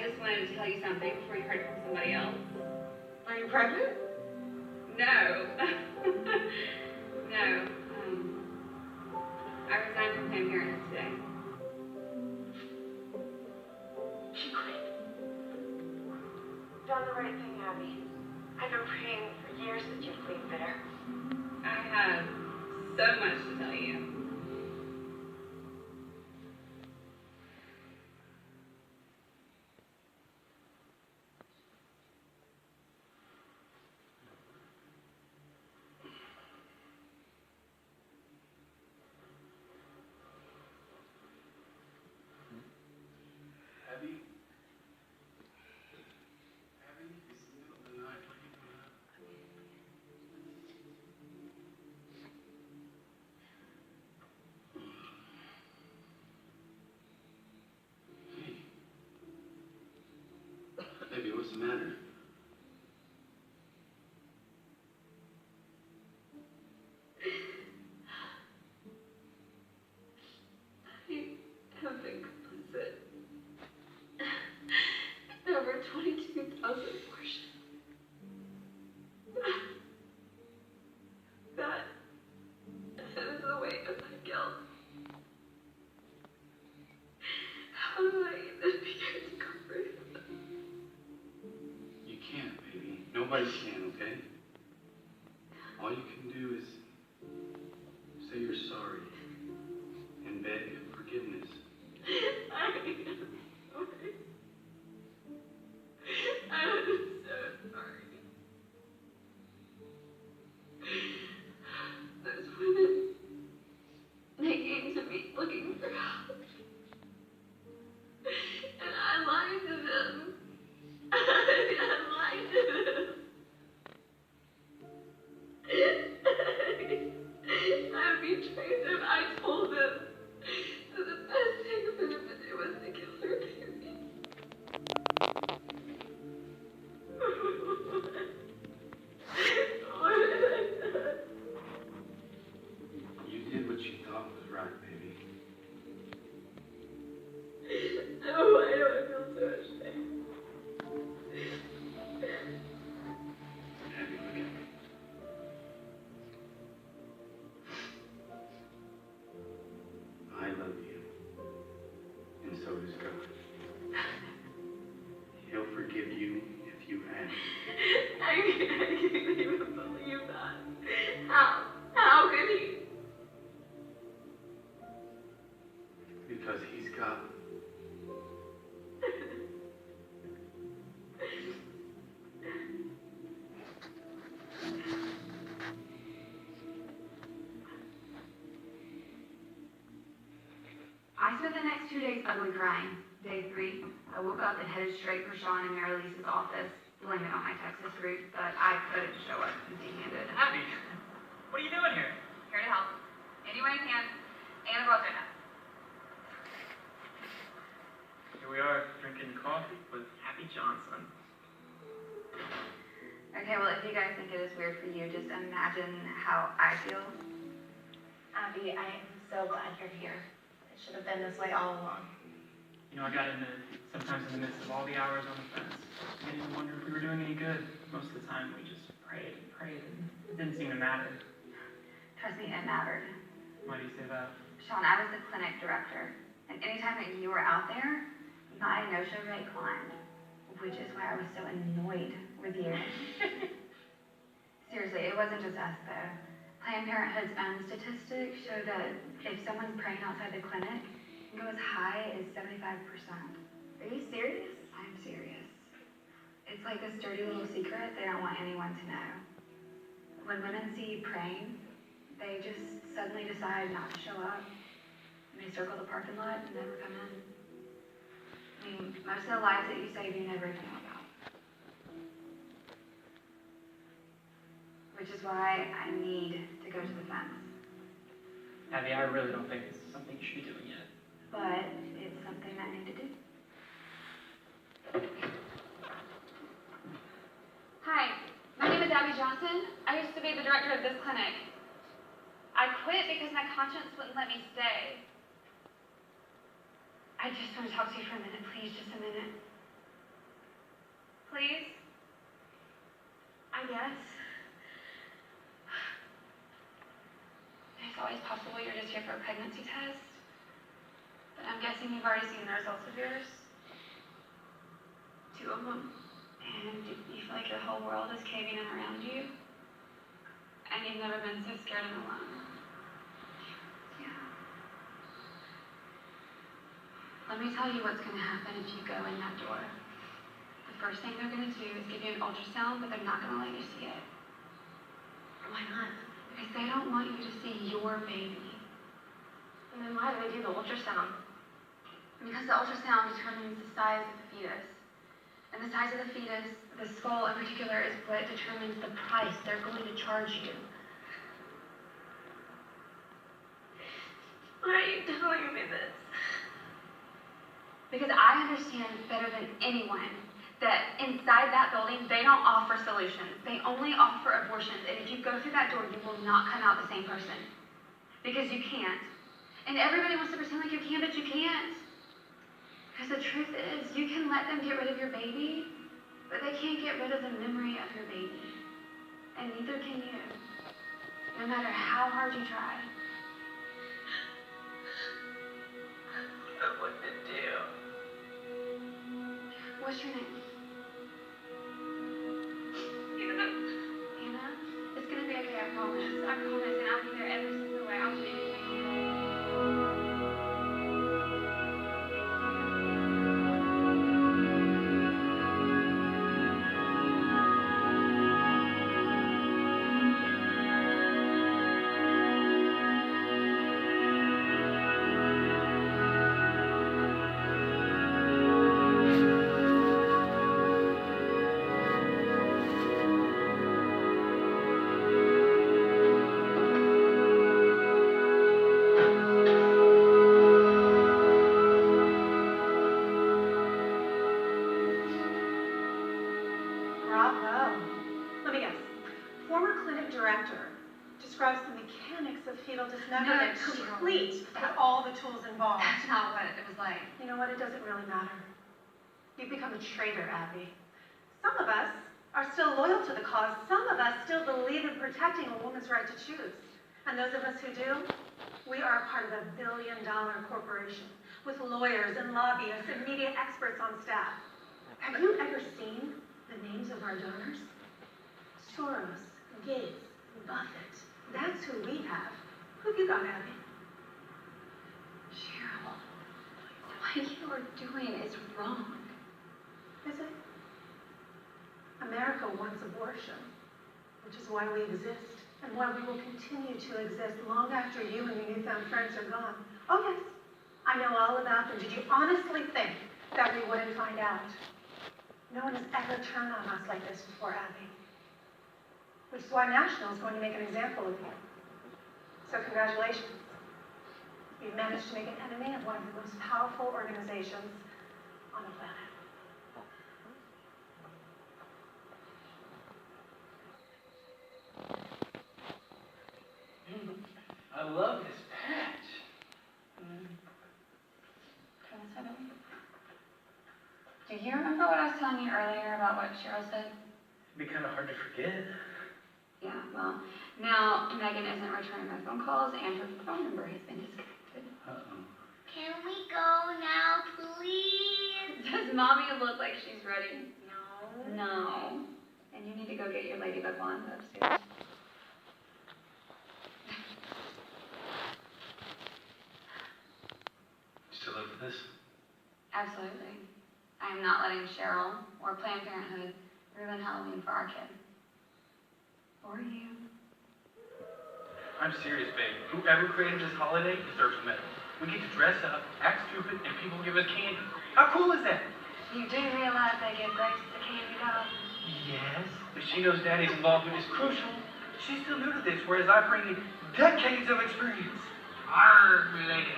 just wanted to tell you something before you heard it from somebody else. Are you pregnant? No. No. I resigned from Planned Parenthood today. She quit. Done the right thing, Abby. I've been praying for years that you'd leave there. I have so much to tell you. Abby? Abby? It's the middle of the night. What are you doing up? Hey. Abby, what's the matter? I have been complicit in over 22,000 abortions. That is the weight of my guilt. How do I even begin to comprehend that? You can't, baby. Nobody can, okay? All you can do is say you're sorry and beg forgiveness. I am sorry. I'm so sorry. Those women, they came to me looking for help. And I lied to them. I lied to them. I betrayed them. I told them that the best thing for them to do was to kill their baby. What have I done? You did what you thought was right, baby. Oh, why do I feel so ashamed? Abby, look at me. I love you. And so does God. He'll forgive you if you ask. I can't even believe that. How? How could he? Because he's God. I spent the next 2 days ugly crying. Day 3, I woke up and headed straight for Sean and Mary Lisa's office, blaming it on my Texas route, but I couldn't show up empty-handed. Abby, what are you doing here? Here to help. Any way I can, and a brother now. Here we are, drinking coffee with Abby Johnson. Okay, well, if you guys think it is weird for you, just imagine how I feel. Abby, I am so glad you're here. It should have been this way all along. You know, I got into sometimes in the midst of all the hours on the fence. I didn't even wonder if we were doing any good. Most of the time, we just prayed, and it didn't seem to matter. Trust me, it mattered. Why do you say that? Sean, I was the clinic director, and anytime that you were out there, my no-show rate climbed, which is why I was so annoyed with you. Seriously, it wasn't just us, though. Planned Parenthood's own statistics show that if someone's praying outside the clinic, it can go as high as 75%. Are you serious? I'm serious. It's like this dirty little secret they don't want anyone to know. When women see you praying, they just suddenly decide not to show up. And they circle the parking lot and never come in. I mean, most of the lives that you save, you never even know about. Which is why I need to go to the fence. Abby, I really don't think this is something you should be doing yet. But it's something I need to do. Hi, my name is Abby Johnson. I used to be the director of this clinic. I quit because my conscience wouldn't let me stay. I just want to talk to you for a minute, please, just a minute. Please? I guess. It's always possible you're just here for a pregnancy test. But I'm guessing you've already seen the results of yours. 2 of them. And you feel like your whole world is caving in around you. And you've never been so scared and alone. Yeah. Let me tell you what's going to happen if you go in that door. The first thing they're going to do is give you an ultrasound, but they're not going to let you see it. Why not? Because they don't want you to see your baby. And then why do they do the ultrasound? Because the ultrasound determines the size of the fetus. And the size of the fetus, the skull in particular, is what determines the price they're going to charge you. Why are you telling me this? Because I understand better than anyone that inside that building, they don't offer solutions. They only offer abortions. And if you go through that door, you will not come out the same person. Because you can't. And everybody wants to pretend like you can, but you can't. Because the truth is, you can let them get rid of your baby, but they can't get rid of the memory of your baby. And neither can you. No matter how hard you try. I don't know what to do. What's your name? Anna? It's gonna be okay, I promise. I promise, and I'll be there every single way. I'll do anything you need. Bravo. Let me guess. Former clinic director describes the mechanics of fetal dismemberment, No, complete with all the tools involved. That's not what it was like. You know what? It doesn't really matter. You've become a traitor, Abby. Some of us are still loyal to the cause. Some of us still believe in protecting a woman's right to choose. And those of us who do, we are part of a billion-dollar corporation with lawyers and lobbyists and media experts on staff. Have you ever seen the names of our donors? Soros, Gates, Buffett. That's who we have. Who have you got, Abby? Cheryl, what you are doing is wrong. Is it? America wants abortion, which is why we exist, and why we will continue to exist long after you and your newfound friends are gone. Oh yes, I know all about them. Did you honestly think that we wouldn't find out? No one has ever turned on us like this before, Abby. Which is why National is going to make an example of you. So congratulations. You've managed to make an enemy of one of the most powerful organizations on the planet. I love this patch. Do you remember what I was telling you earlier about what Cheryl said? It'd be kind of hard to forget. Yeah, well, now Megan isn't returning my phone calls and her phone number has been disconnected. Uh-oh. Can we go now, please? Does mommy look like she's ready? No. No. And you need to go get your ladybug wand upstairs. Still up for this? Absolutely. I am not letting Cheryl or Planned Parenthood ruin Halloween for our kid. Or you. I'm serious, babe. Whoever created this holiday deserves a medal. We get to dress up, act stupid, and people give us candy. How cool is that? You do realize they give Grace the candy though? Yes, but she knows Daddy's involvement is crucial. She's still new to this, whereas I bring in decades of experience. Arr, lady.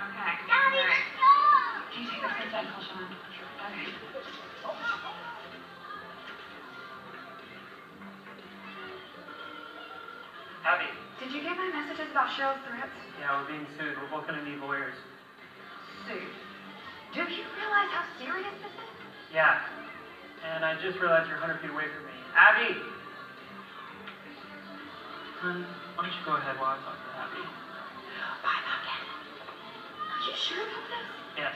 Okay. Daddy, All right. let's go! Can you take this inside and call Sean? Okay. Abby. Did you get my messages about Cheryl's threats? Yeah, we're being sued. We're both gonna need lawyers. Sued. Do you realize how serious this is? Yeah. And I just realized you're 100 feet away from me. Abby! Hun, why don't you go ahead while I talk to Abby? Bye, Pumpkin. Are you sure about this? Yes.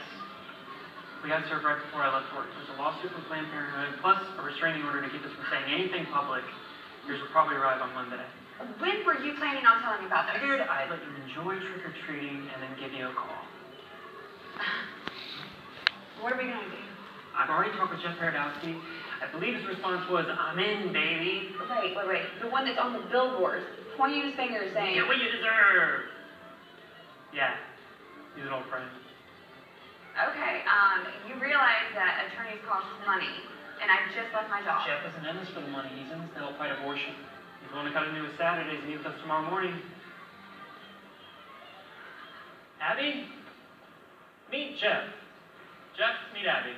We got served right before I left work. There's a lawsuit from Planned Parenthood, plus a restraining order to keep us from saying anything public. Yours will probably arrive on Monday. When were you planning on telling me about I this? figured I'd let you enjoy trick-or-treating and then give you a call. What are we gonna do? I've already talked with Jeff Paradowski. I believe his response was, I'm in, baby. Wait. The one that's on the billboard, pointing his finger saying... Get what you deserve. Yeah, he's an old friend. Okay, you realize that attorneys cost money, and I just left my job. Jeff isn't in this for the money. He's in this to help fight abortion. He's willing to cut into his Saturdays and meet with us tomorrow morning. Abby? Meet Jeff. Jeff, meet Abby.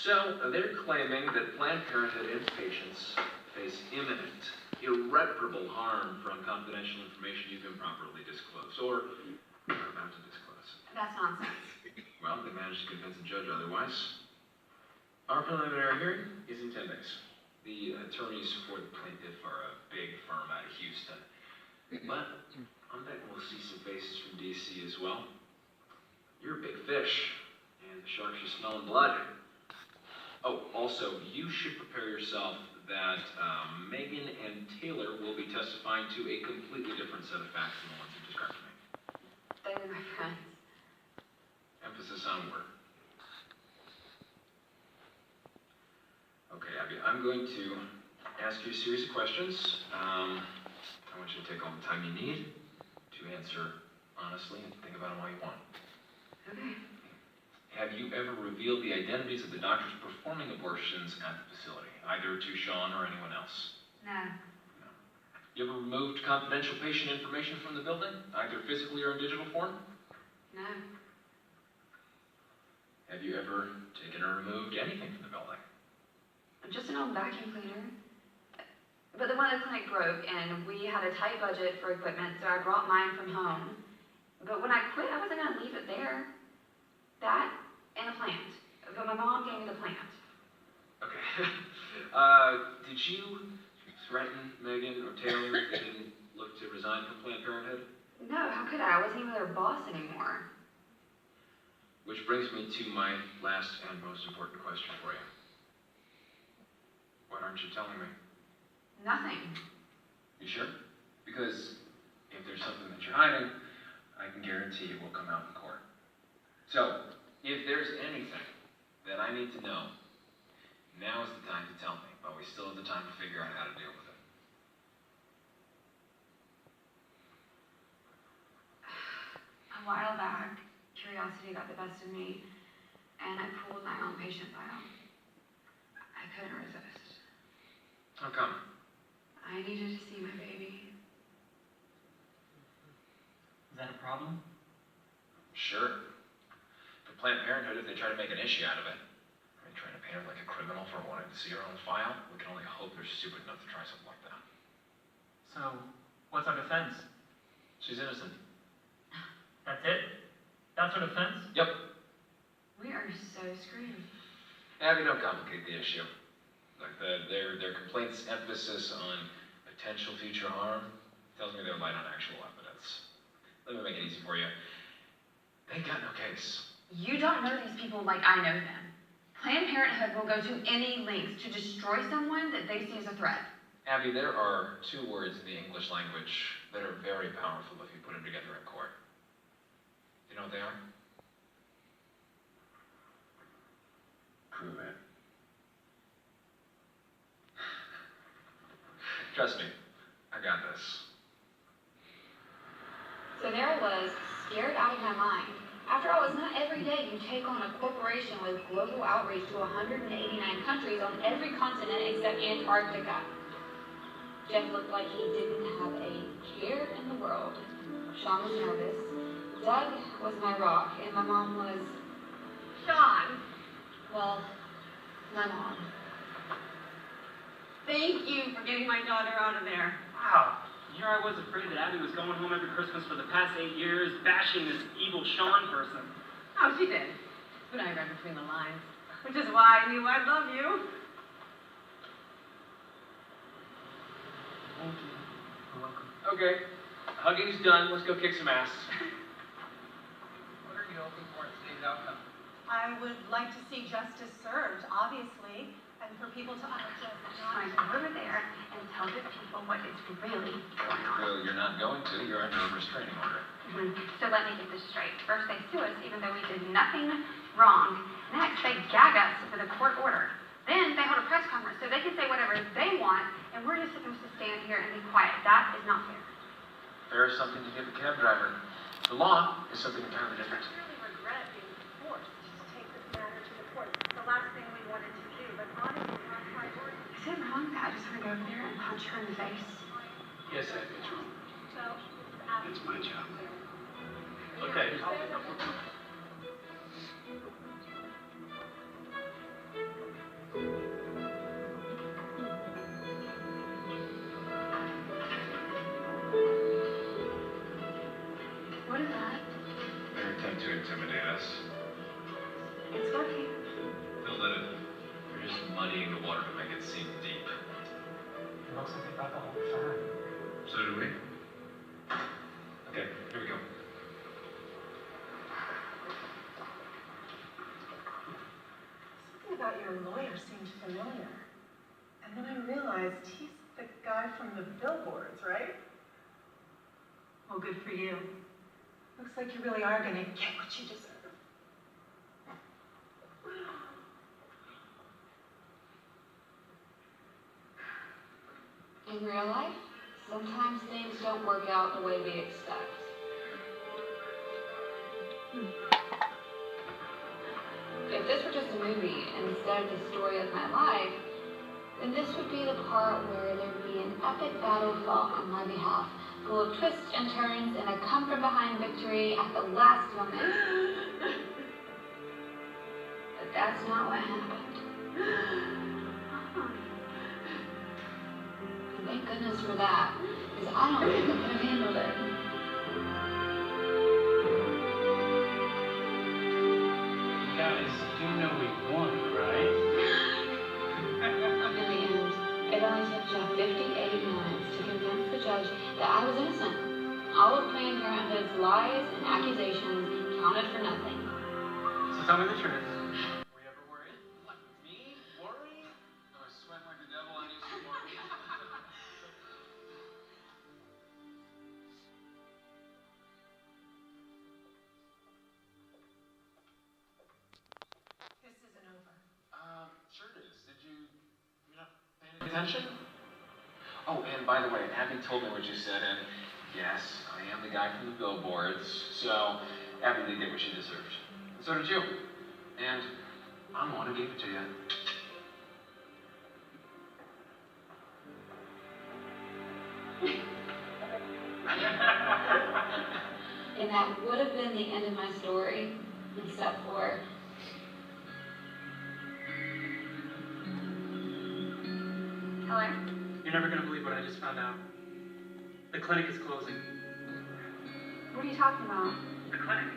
So, they're claiming that Planned Parenthood inpatients face imminent, irreparable harm from confidential information you've improperly disclosed, or are about to disclose. That's nonsense. Well, they managed to convince a judge otherwise. Our preliminary hearing is in 10 days. The attorneys for the plaintiff are a big firm out of Houston. But I'm betting we'll see some faces from DC as well. You're a big fish, and the sharks are smelling blood. Oh, also, you should prepare yourself that Megan and Taylor will be testifying to a completely different set of facts than the ones you described to me. They were my friends. Emphasis on word. Okay, Abby, I'm going to ask you a series of questions. I want you to take all the time you need to answer honestly and think about them all you want. Okay. Have you ever revealed the identities of the doctors performing abortions at the facility, either to Sean or anyone else? No. No. You ever removed confidential patient information from the building, either physically or in digital form? No. Have you ever taken or removed anything from the building? Just an old vacuum cleaner. But the one at the clinic broke, and we had a tight budget for equipment, so I brought mine from home. But when I quit, I wasn't going to leave it there. That and a plant. But my mom gave me the plant. Okay. Did you threaten Megan or Taylor if they didn't look to resign from Planned Parenthood? No, how could I? I wasn't even their boss anymore. Which brings me to my last and most important question for you. What aren't you telling me? Nothing. You sure? Because if there's something that you're hiding, I can guarantee it will come out in court. So, if there's anything that I need to know, now is the time to tell me, but we still have the time to figure out how to deal with it. A while back, curiosity got the best of me, and I pulled my own patient file. I couldn't resist. How come? I needed to see my baby. Is that a problem? Sure. For Planned Parenthood, if they try to make an issue out of it, I mean, trying to paint her like a criminal for wanting to see her own file, we can only hope they're stupid enough to try something like that. So, what's our defense? She's innocent. That's it? That's our defense? Yep. We are so screwed. Abby, don't complicate the issue. Like their complaint's emphasis on potential future harm tells me they're light on actual evidence. Let me make it easy for you. They got no case. You don't know these people like I know them. Planned Parenthood will go to any lengths to destroy someone that they see as a threat. Abby, there are two words in the English language that are very powerful if you put them together in court. You know what they are? Prove it. Trust me, I got this. So there I was, scared out of my mind. After all, it's not every day you take on a corporation with global outreach to 189 countries on every continent except Antarctica. Jeff looked like he didn't have a care in the world. Sean was nervous. Doug was my rock, and my mom was... Sean. well, my mom. Thank you for getting my daughter out of there. Wow, Here I was afraid that Abby was going home every Christmas for the past 8 years, bashing this evil Sean person. Oh, she did. But I read between the lines, which is why I knew I'd love you. Thank you. You're welcome. Okay, hugging's done. Let's go kick some ass. What are you hoping for in today's outcome? I would like to see justice served, obviously, and for people to just Fine, not... go over there and tell the people what is really going on. Well, you're not going to. You're under a restraining order. So let me get this straight. First, they sue us even though we did nothing wrong. Next, they gag us with a court order. Then they hold a press conference so they can say whatever they want, and we're just supposed to stand here and be quiet. That is not fair. Fair is something to give a cab driver. The law is something entirely different. I really regret being forced to take this matter to the court. It's the last thing we wanted to do, but honestly, it's not priority. Is it wrong that I just want to go over there and punch her in the face? Yes, Abby, it's wrong. So, It's my job. Okay. What is that? Their attempt to intimidate us. It's working. Don't let it. You're just muddying the water to make it seem deep. It looks like they brought the whole firm. So do we. Okay, here we go. something about your lawyer seemed familiar. And then I realized he's the guy from the billboards, right? Well, good for you. Looks like you really are going to get what you deserve. In real life, sometimes things don't work out the way we expect. If this were just a movie instead of the story of my life, then this would be the part where there would be an epic battle fought on my behalf, full of twists and turns and a come-from-behind victory at the last moment. But that's not what happened. Thank goodness for that, because I don't think I could have handled it. You guys do know we won, right? In the end, it only took Jeff 58 minutes to convince the judge that I was innocent. All of Planned Parenthood's lies and accusations counted for nothing. So tell me the truth. Were you ever worried? What, me? Worried? I was sweating like the devil on you some more. This isn't over. Sure it is. Did you're not paying attention? Oh, and by the way, Abby told me what you said, and yes, I am the guy from the billboards, so Abby did get what she deserved. And so did you. And I'm the one who gave it to you. And that would have been the end of my story, except for Hello? You're never gonna believe what I just found out. The clinic is closing. What are you talking about? The clinic.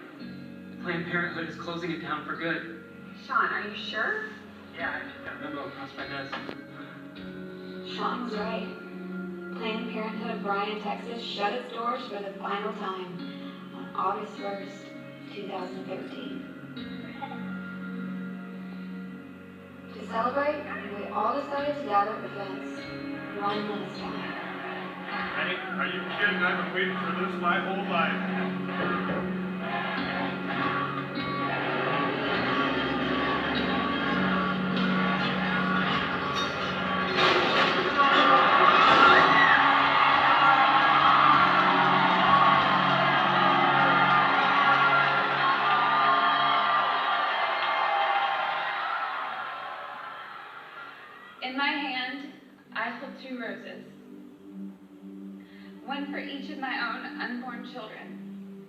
Planned Parenthood is closing it down for good. Sean, are you sure? Yeah, I just got a memo across my desk. Sean's right. Planned Parenthood of Bryan, Texas shut its doors for the final time on August 1st, 2013. To celebrate, we all decided to gather at the fence one last time. Hey, are you kidding? I've been waiting for this my whole life. In my hand, I hold 2 roses. One for each of my own unborn children,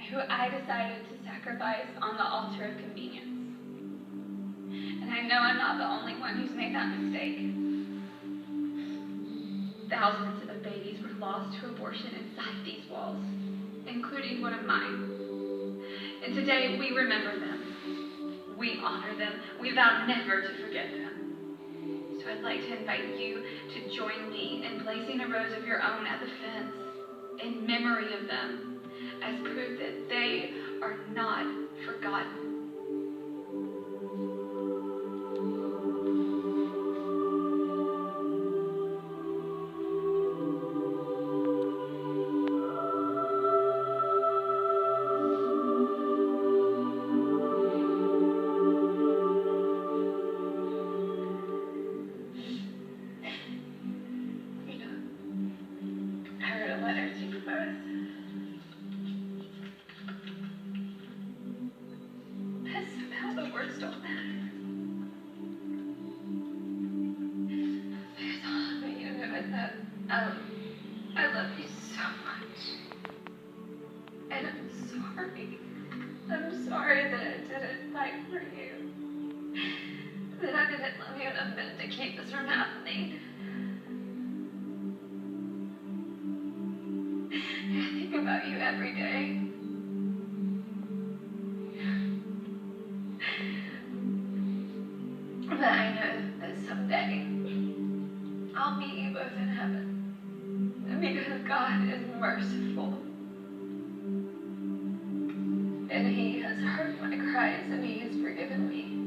who I decided to sacrifice on the altar of convenience. And I know I'm not the only one who's made that mistake. Thousands of babies were lost to abortion inside these walls, including one of mine. And today we remember them. We honor them. We vow never to forget them. So I'd like to invite you to join me in placing a rose of your own at the fence in memory of them, as proof that they are not forgotten. I wrote a letter to you both. But somehow the words don't matter. Because all of you know is that I love you so much. And I'm sorry. I'm sorry that I didn't fight for you. That I didn't love you enough then to keep this from happening. I think about you every day. But I know that someday I'll meet you both in heaven. Because God is merciful. And He has heard my cries and He has forgiven me.